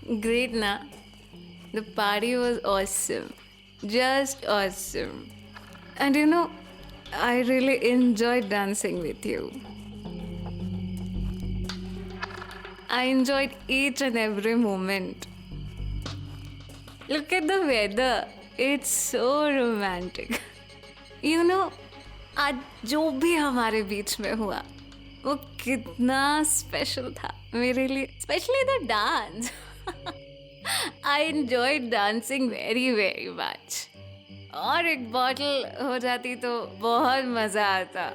Great, na? The party was awesome. Just awesome. And I really enjoyed dancing with you. I enjoyed each and every moment. Look at the weather. It's so romantic. आज जो भी हमारे बीच में हुआ वो कितना special था मेरे लिए, specially the dance. I enjoyed dancing very very much. और एक बॉटल हो जाती तो बहुत मजा आता.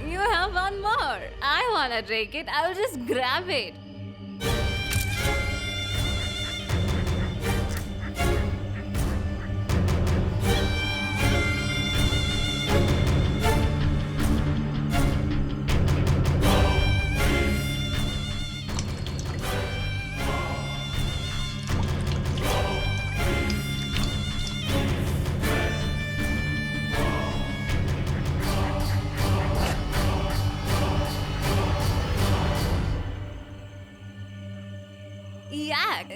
You have one more. I wanna drink it. I'll just grab it.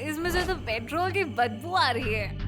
इसमें से तो पेट्रोल की बदबू आ रही है.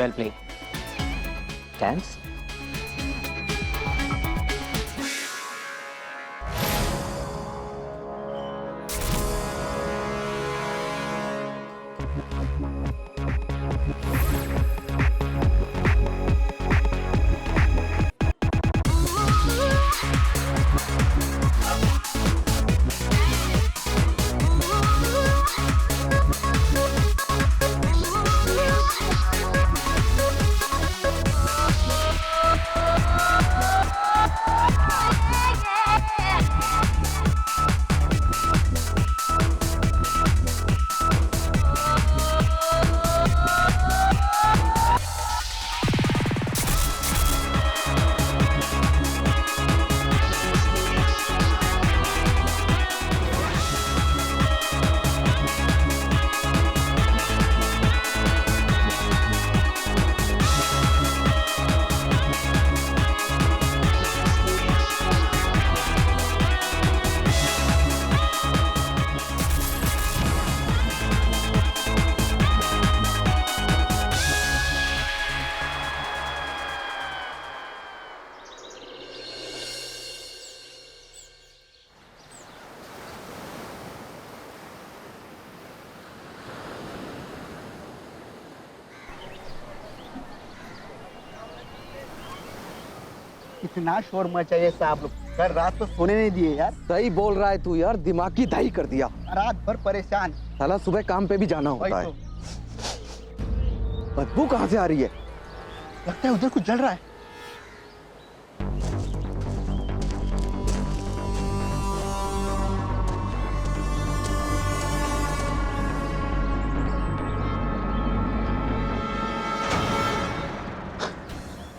Well played. Dance? कितना शोर मचाइए साहब लोग, कल रात को सोने नहीं दिए यार। सही बोल रहा है तू यार, दिमाग की दही कर दिया। रात भर परेशान। साला सुबह काम पे भी जाना वही होता तो। है। बदबू कहाँ से आ रही है? लगता है उधर कुछ जल रहा है।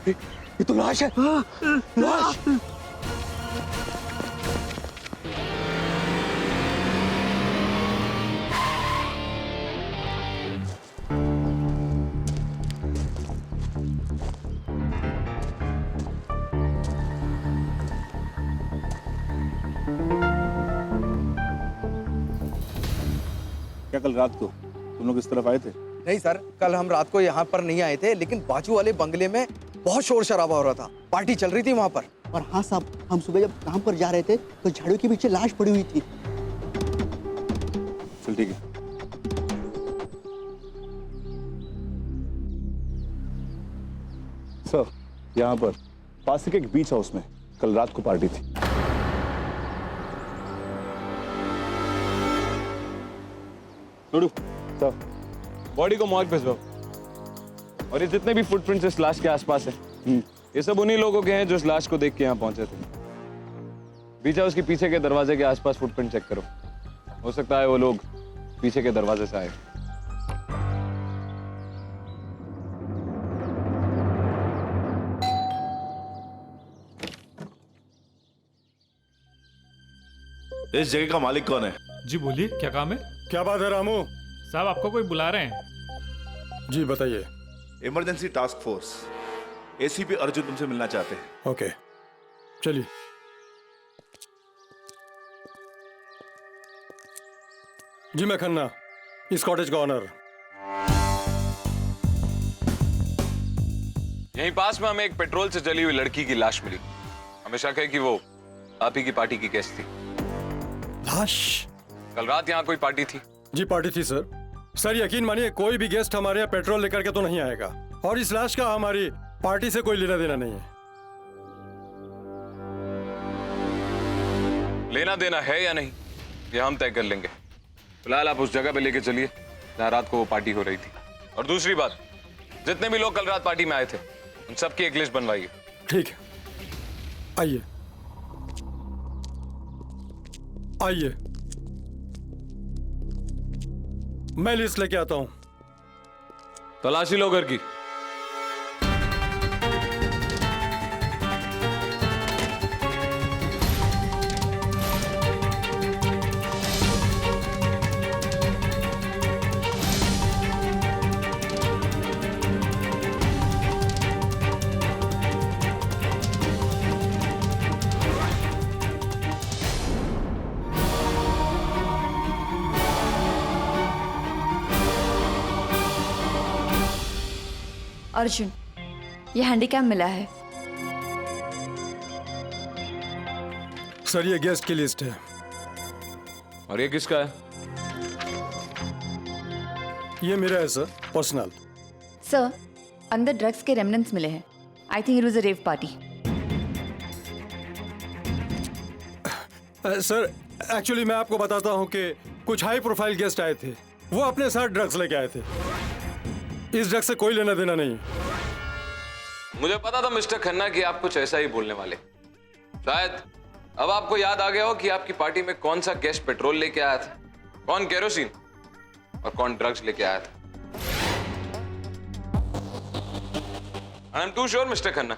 ये तो लाश है। लाश। क्या कल रात को तुम लोग इस तरफ आए थे? नहीं सर, कल हम रात को यहाँ पर नहीं आए थे, लेकिन बाजू वाले बंगले में बहुत शोर शराबा हो रहा था। पार्टी चल रही थी वहाँ पर। और हाँ साहब, हम सुबह जब काम पर जा रहे थे तो झाड़ू के पीछे लाश पड़ी हुई थी। चल ठीक है। सर, यहाँ पर पास के एक बीच हाउस में कल रात को पार्टी थी। लुडू, सर, बॉडी को मॉर्ग भिजवाओ। और ये जितने भी फुटप्रिंट्स इस लाश के आसपास है, ये सब उन्हीं लोगों के हैं जो इस लाश को देख के यहाँ पहुंचे थे। बीच हाउस के पीछे के दरवाजे के आसपास फुटप्रिंट चेक करो। हो सकता है वो लोग पीछे के दरवाजे से आए। इस जगह का मालिक कौन है? जी बोलिए, क्या काम है? क्या बात है रामू? साहब आपको कोई बुला रहे हैं। जी बताइए। Emergency task force ACP Arjun तुमसे मिलना चाहते हैं। ओके, चलिए। जी मैं खन्ना, इस कॉटेज का ऑनर। यहीं पास में हमें एक पेट्रोल से जली हुई लड़की की लाश मिली। हमें शक है कि वो आप ही की पार्टी की गेस्ट थी। लाश? कल रात यहाँ कोई पार्टी थी? जी पार्टी थी सर। सर यकीन मानिए कोई भी गेस्ट हमारे यहाँ पेट्रोल लेकर के तो नहीं आएगा, और इस लाश का हमारी पार्टी से कोई लेना देना नहीं है। लेना देना है या नहीं, ये हम तय कर लेंगे। फिलहाल आप उस जगह पे लेके चलिए जहाँ रात को वो पार्टी हो रही थी। और दूसरी बात, जितने भी लोग कल रात पार्टी में आए थे उन सबकी एक लिस्ट बनवाइए। ठीक है, आइए आइए, मैं लिस्ट लेके आता हूं। तलाशी लो घर की। अर्जुन, ये हैंडीकैप मिला है। सर ये गेस्ट की लिस्ट है। और ये किसका है? ये मेरा है सर, पर्सनल। सर, अंदर ड्रग्स के रेमनेंट्स मिले हैं। I think it was a rave party. Sir actually मैं आपको बताता हूं कि कुछ हाई प्रोफाइल गेस्ट आए थे, वो अपने साथ ड्रग्स लेके आए थे। इस ड्रग्स से कोई लेना देना नहीं। मुझे पता था मिस्टर खन्ना कि आप कुछ ऐसा ही बोलने वाले। शायद अब आपको याद आ गया हो कि आपकी पार्टी में कौन सा गेस्ट पेट्रोल लेके आया था, कौन केरोसिन और कौन ड्रग्स लेके आया था। I am too sure mister Khanna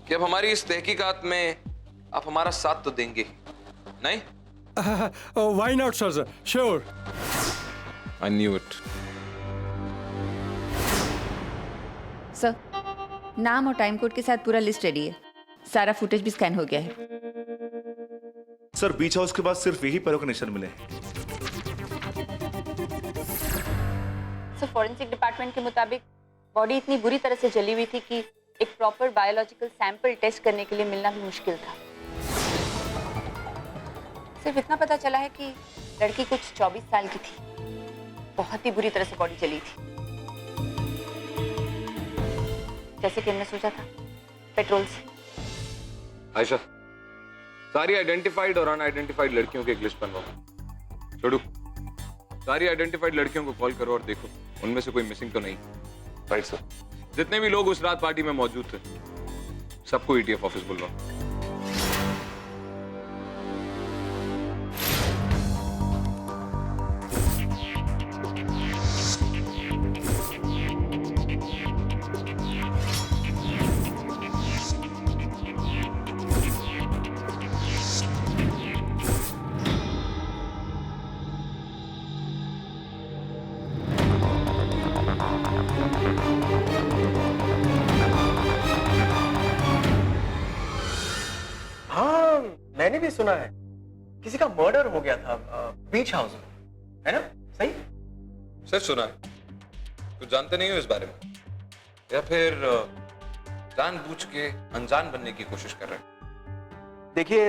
कि अब हमारी इस तहकीकात में आप हमारा साथ तो देंगे ही, नहीं? Why not sir, sure. I knew it. Sir, नाम और टाइम कोड के साथ पूरा लिस्ट रेडी है। सारा फुटेज भी स्कैन हो गया है। सर बीच हाउस के बाद सिर्फ यही पैरों के निशान मिले हैं। सर फॉरेंसिक डिपार्टमेंट के मुताबिक बॉडी इतनी बुरी तरह से जली हुई थी कि एक प्रॉपर बायोलॉजिकल सैंपल टेस्ट करने के लिए मिलना भी मुश्किल था। सिर्फ इतना पता चला है कि लड़की कुछ 24 साल की थी। बहुत ही बुरी तरह से बॉडी जली थी, जैसे कि हमने सोचा था, पेट्रोल से। आयशा, सारी आइडेंटिफाइड और अनआइडेंटिफाइड लड़कियों की एक लिस्ट बनवाओ। छोड़ू, सारी आइडेंटिफाइड लड़कियों को कॉल करो और देखो उनमें से कोई मिसिंग तो नहीं। Right sir. जितने भी लोग उस रात पार्टी में मौजूद थे सबको ईटीएफ ऑफिस बुलवाओ। हाँ, मैंने भी सुना है किसी का मर्डर हो गया था बीच हाउस में, है ना? सही? सर सुना है, कुछ जानते नहीं हो इस बारे में, या फिर जानबूझ के अनजान बनने की कोशिश कर रहे हैं? देखिए,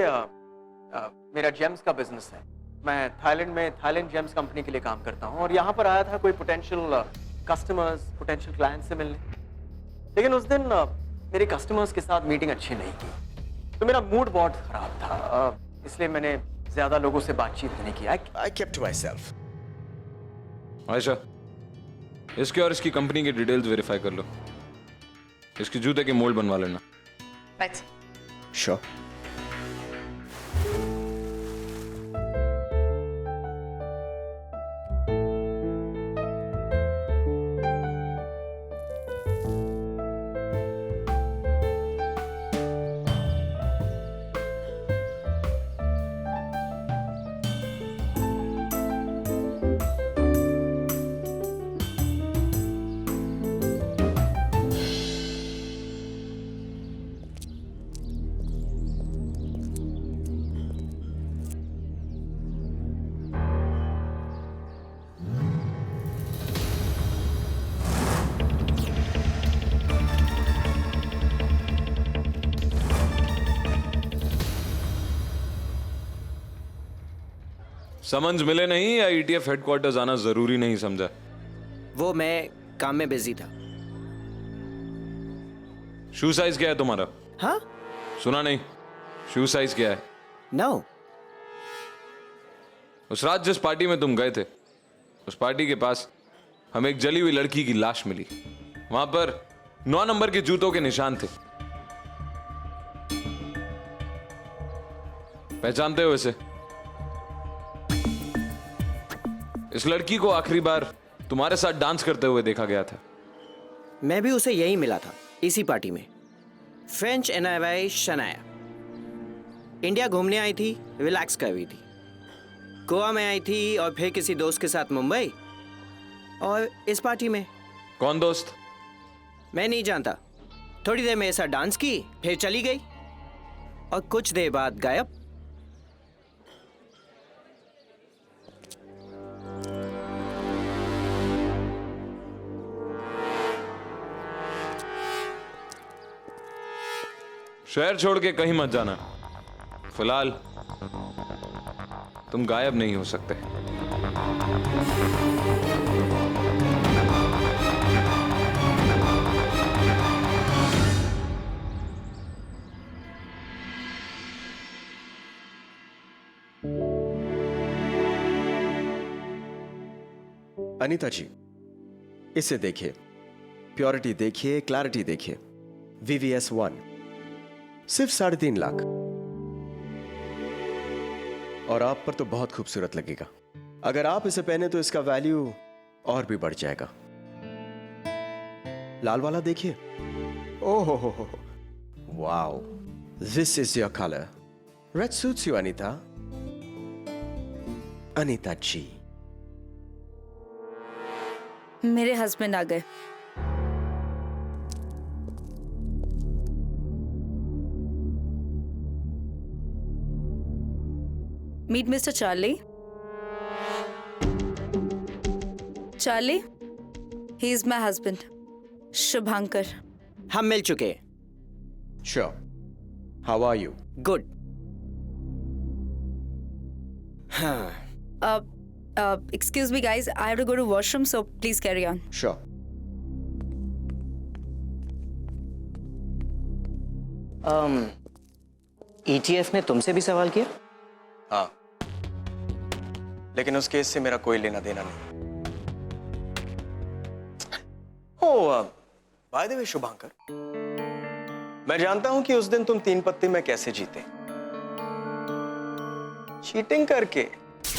मेरा जेम्स का बिजनेस है। मैं थाईलैंड में थाईलैंड जेम्स कंपनी के लिए काम करता हूँ और यहाँ पर आया था कोई पोटेंशियल कस्टमर्स, पोटेंशियल क्लाइंट से मिलने। लेकिन उस दिन मेरे कस्टमर्स के साथ मीटिंग अच्छी नहीं की, तो मेरा मूड बहुत खराब था, इसलिए मैंने ज्यादा लोगों से बातचीत नहीं की। I kept my self. Ayesha, इसके और इसकी कंपनी की डिटेल्स वेरीफाई कर लो। इसकी जूते के मोल्ड बनवा लेना। राइट। श्योर। समन्स मिले नहीं या ईटीएफ हेडक्वार्टर्स आना जरूरी नहीं समझा? वो मैं काम में बिजी था। शू साइज क्या है तुम्हारा? हाँ? सुना नहीं, शू साइज क्या है? नो। उस रात जिस पार्टी में तुम गए थे, उस पार्टी के पास हमें एक जली हुई लड़की की लाश मिली। वहां पर 9 नंबर के जूतों के निशान थे। पहचानते हो इसे? इस लड़की को आखिरी बार तुम्हारे साथ डांस करते हुए देखा गया था। मैं भी उसे यही मिला था, इसी पार्टी में। फ्रेंच एनआईवाई शनाया इंडिया घूमने आई थी, रिलैक्स कर रही थी। गोवा में आई थी और फिर किसी दोस्त के साथ मुंबई, और इस पार्टी में। कौन दोस्त? मैं नहीं जानता। थोड़ी देर मेरे साथ डांस की, फिर चली गई और कुछ देर बाद गायब। शहर छोड़ के कहीं मत जाना। फिलहाल तुम गायब नहीं हो सकते। अनीता जी, इसे देखिए, प्योरिटी देखिए, क्लैरिटी देखिए। VVS 1 सिर्फ 3.5 लाख, और आप पर तो बहुत खूबसूरत लगेगा। अगर आप इसे पहने तो इसका वैल्यू और भी बढ़ जाएगा। लाल वाला देखिए। ओहो हो, wow, this is your colour. Red suits you Anita. Anita ji, मेरे हस्बैंड आ गए। Meet Mr. Charlie. Charlie, he is my husband, Shubhankar. हम मिल चुके हैं। sure. How are you? Good. हाँ। Excuse me, guys. I have to go to washroom, so please carry on. Sure. ETF ने तुमसे भी सवाल किया? हाँ, लेकिन उस केस से मेरा कोई लेना देना नहीं। बाय द वे शुभांकर, मैं जानता हूं कि उस दिन तुम 3 पत्ते में कैसे जीते। चीटिंग करके।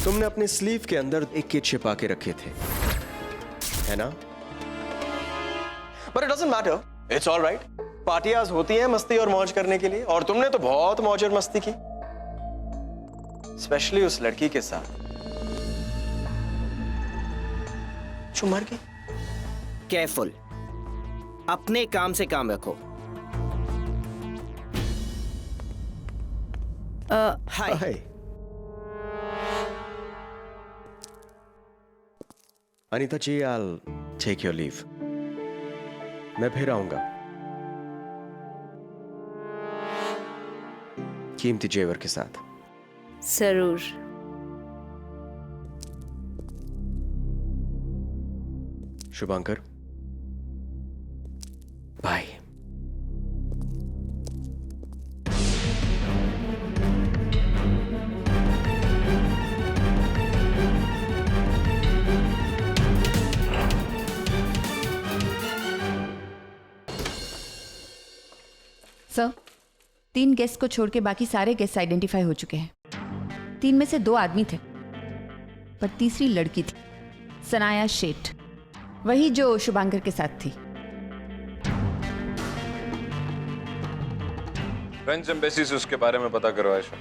तुमने अपने स्लीव के अंदर एक किट छिपा के रखे थे, है ना? But it doesn't matter. It's all right. पार्टियां होती हैं मस्ती और मौज करने के लिए, और तुमने तो बहुत मौज और मस्ती की, स्पेशली उस लड़की के साथ जो मर गई। केयरफुल, अपने काम से काम रखो। हाय। अनीता जी, I'll take your leave. मैं फिर आऊंगा कीमती जेवर के साथ। जरूर। शुभांकर, बाय। सर, 3 गेस्ट को छोड़ के बाकी सारे गेस्ट आइडेंटिफाई हो चुके हैं। 3 में से 2 आदमी थे, पर तीसरी लड़की थी, सनाया शेठ, वही जो शुभांकर के साथ थी। फ्रेंच एम्बेसी से उसके बारे में पता करो Ayesha.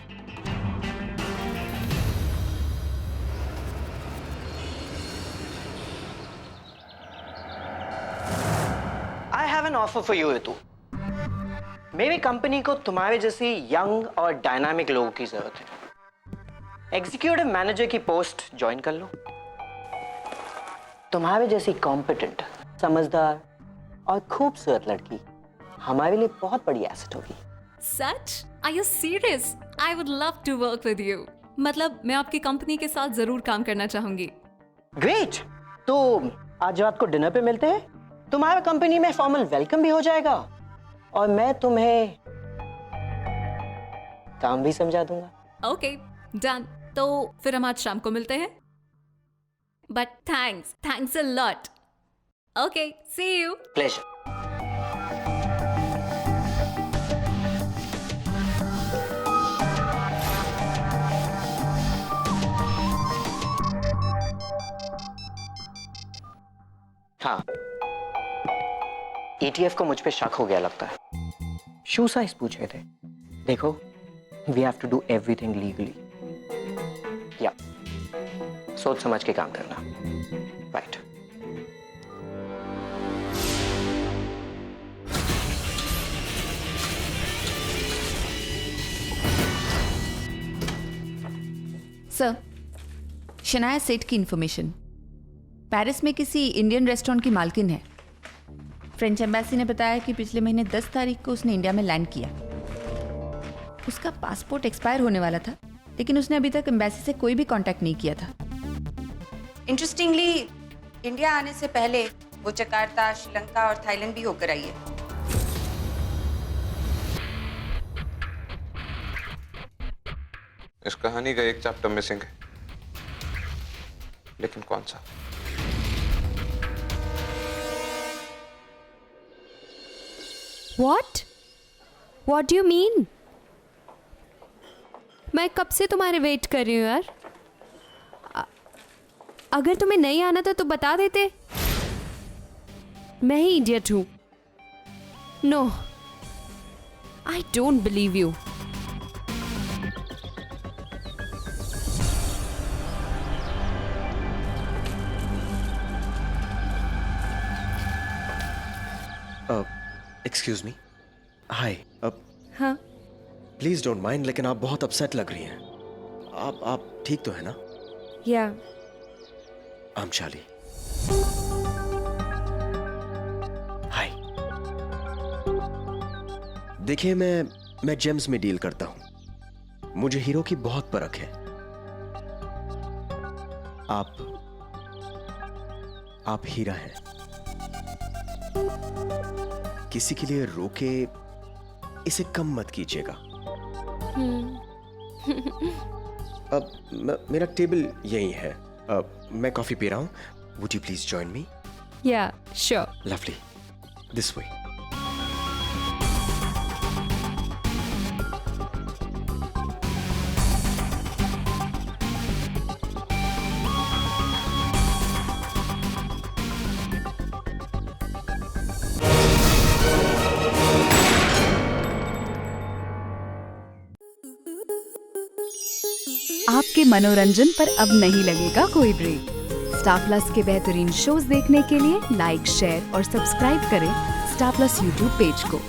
I have an offer for you, Ritu. मेरी कंपनी को तुम्हारे जैसी यंग और डायनामिक लोगों की जरूरत है। एग्जीक्यूटिव मैनेजर की पोस्ट ज्वाइन कर लो। तुम्हारे जैसी कॉम्पिटेंट, समझदार और खूबसूरत लड़की हमारे लिए बहुत बड़ी एसेट होगी। सच? Are you serious? I would love to work with you. मतलब मैं आपकी कंपनी के साथ जरूर काम करना चाहूंगी। ग्रेट, तो आज रात को डिनर पे मिलते हैं। तुम्हारा कंपनी में फॉर्मल वेलकम भी हो जाएगा और मैं तुम्हें काम भी समझा दूंगा। Okay, done. तो फिर हम आज शाम को मिलते हैं। But thanks a lot. Okay, see you. Pleasure. हाँ, ETF को मुझ पे शक हो गया लगता है। शू साइज पूछे थे। देखो, we have to do everything legally. या सोच समझ के काम करना। राइट। सर, शनाया सेठ की इंफॉर्मेशन, पेरिस में किसी इंडियन रेस्टोरेंट की मालकिन है। फ्रेंच एम्बेसी ने बताया कि पिछले महीने 10 तारीख को उसने इंडिया में लैंड किया। उसका पासपोर्ट एक्सपायर होने वाला था, लेकिन उसने अभी तक एम्बेसी से कोई भी कांटेक्ट नहीं किया था। इंटरेस्टिंगली, इंडिया आने से पहले वो जकार्ता, श्रीलंका और थाईलैंड भी होकर आई है। इस कहानी का एक चैप्टर मिसिंग है, लेकिन कौन सा? What do you mean? मैं कब से तुम्हारे वेट कर रही हूँ यार। अगर तुम्हें नहीं आना था तो बता देते। मैं ही इडियट हूँ। No, I don't believe you. Excuse me. Hi. हाँ, प्लीज डोंट माइंड, लेकिन आप बहुत अपसेट लग रही हैं। आप ठीक तो है ना? या आई एम शाली। हाय। देखिए, मैं जेम्स में डील करता हूं। मुझे हीरो की बहुत परख है। आप हीरा हैं। किसी के लिए रोके इसे कम मत कीजिएगा। अब मेरा टेबल यही है. मैं कॉफी पी रहा हूँ. Would you please join me? Yeah, sure. Lovely. This way. आपके मनोरंजन पर अब नहीं लगेगा कोई ब्रेक. स्टार प्लस के बेहतरीन शोज देखने के लिए लाइक, शेयर और सब्सक्राइब करें स्टार प्लस यूट्यूब पेज को.